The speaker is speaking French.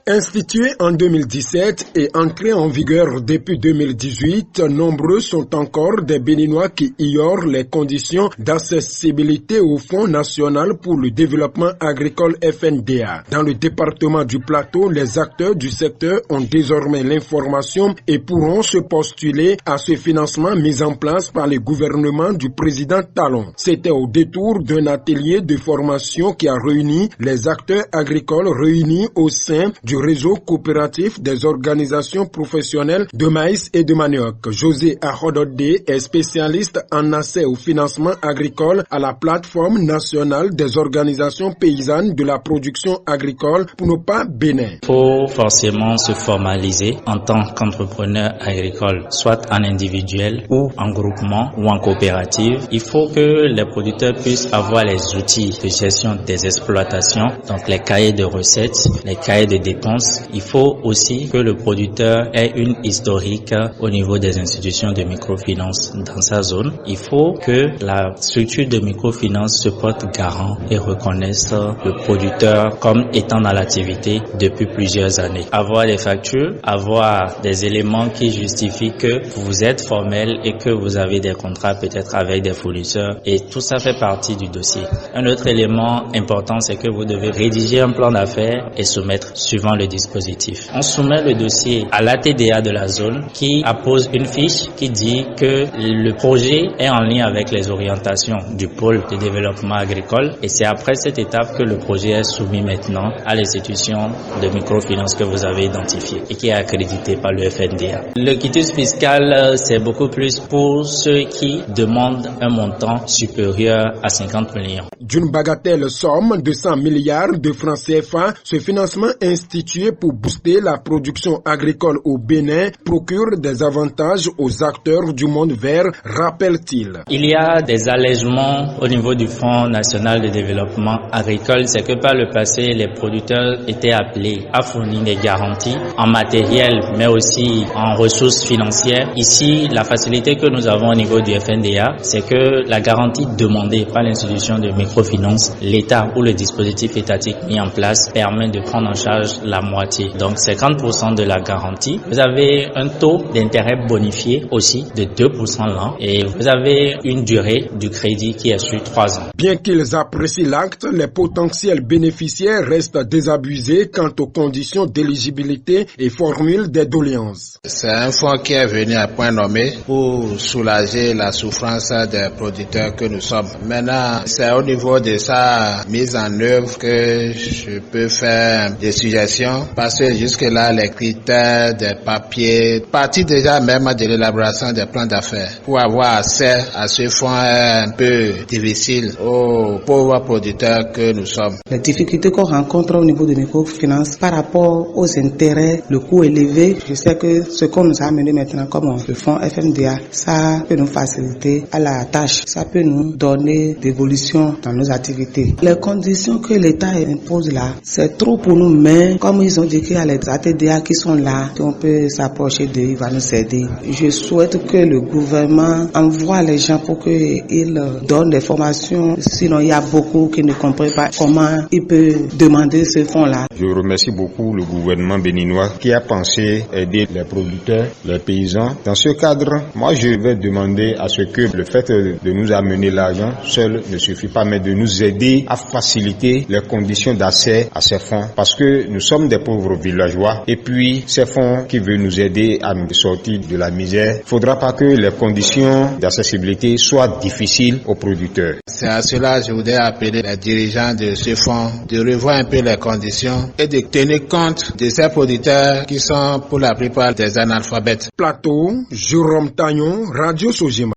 Institué en 2017 et entré en vigueur depuis 2018, nombreux sont encore des Béninois qui ignorent les conditions d'accessibilité au Fonds national pour le développement agricole FNDA. Dans le département du Plateau, les acteurs du secteur ont désormais l'information et pourront se postuler à ce financement mis en place par le gouvernement du président Talon. C'était au détour d'un atelier de formation qui a réuni les acteurs agricoles réunis au sein du réseau coopératif des organisations professionnelles de maïs et de manioc. José Ahodode est spécialiste en accès au financement agricole à la plateforme nationale des organisations paysannes de la production agricole pour ne pas Bénin. Il faut forcément se formaliser en tant qu'entrepreneur agricole, soit en individuel ou en groupement ou en coopérative. Il faut que les producteurs puissent avoir les outils de gestion des exploitations, donc les cahiers de recettes, les cahiers de dépenses. Il faut aussi que le producteur ait une historique au niveau des institutions de microfinance dans sa zone. Il faut que la structure de microfinance se porte garant et reconnaisse le producteur comme étant dans l'activité depuis plusieurs années. Avoir des factures, avoir des éléments qui justifient que vous êtes formel et que vous avez des contrats peut-être avec des fournisseurs, et tout ça fait partie du dossier. Un autre élément important, c'est que vous devez rédiger un plan d'affaires et soumettre suivant le dispositif. On soumet le dossier à l'ATDA de la zone qui appose une fiche qui dit que le projet est en lien avec les orientations du pôle de développement agricole, et c'est après cette étape que le projet est soumis maintenant à l'institution de microfinance que vous avez identifiée et qui est accréditée par le FNDA. Le quitus fiscal, c'est beaucoup plus pour ceux qui demandent un montant supérieur à 50 millions. D'une bagatelle somme de 100 milliards de francs CFA, ce financement institué pour booster la production agricole au Bénin procure des avantages aux acteurs du monde vert, rappelle-t-il. Il y a des allègements au niveau du Fonds national de développement agricole. C'est que par le passé, les producteurs étaient appelés à fournir des garanties en matériel, mais aussi en ressources financières. Ici, la facilité que nous avons au niveau du FNDA, c'est que la garantie demandée par l'institution de microfinance, l'État ou le dispositif étatique mis en place permet de prendre en charge la moitié. Donc 50% de la garantie. Vous avez un taux d'intérêt bonifié aussi de 2% l'an et vous avez une durée du crédit qui est sur 3 ans. Bien qu'ils apprécient l'acte, les potentiels bénéficiaires restent désabusés quant aux conditions d'éligibilité et formulent des doléances. C'est un fonds qui est venu à point nommé pour soulager la souffrance des producteurs que nous sommes. Maintenant, c'est au niveau de sa mise en œuvre que je peux faire des suggestions parce que jusque-là, les critères des papiers, partie déjà même de l'élaboration des plans d'affaires pour avoir accès à ce fonds est un peu difficile aux pauvres producteurs que nous sommes. Les difficultés qu'on rencontre au niveau de microfinance par rapport aux intérêts, le coût élevé, je sais que ce qu'on nous a amené maintenant comme le fonds FMDA, ça peut nous faciliter à la tâche, ça peut nous donner d'évolution dans nos activités. Les conditions que l'État impose là, c'est trop pour nous, mais comme ils ont dit qu'il y a les ATDA qui sont là, on peut s'approcher d'eux, ils vont nous aider. Je souhaite que le gouvernement envoie les gens pour qu'ils donnent des formations, sinon il y a beaucoup qui ne comprennent pas comment ils peuvent demander ce fonds-là. Je remercie beaucoup le gouvernement béninois qui a pensé aider les producteurs, les paysans. Dans ce cadre, moi je vais demander à ce que le fait de nous amener l'argent seul ne suffit pas, mais de nous aider à faciliter les conditions d'accès à ces fonds, parce que nous sommes des pauvres villageois et puis ces fonds qui veulent nous aider à nous sortir de la misère, il ne faudra pas que les conditions d'accessibilité soient difficiles aux producteurs. C'est à cela que je voudrais appeler les dirigeants de ce fonds de revoir un peu les conditions et de tenir compte de ces producteurs qui sont pour la plupart des analphabètes. Plateau, Jérôme Tagnon, Radio Sojima.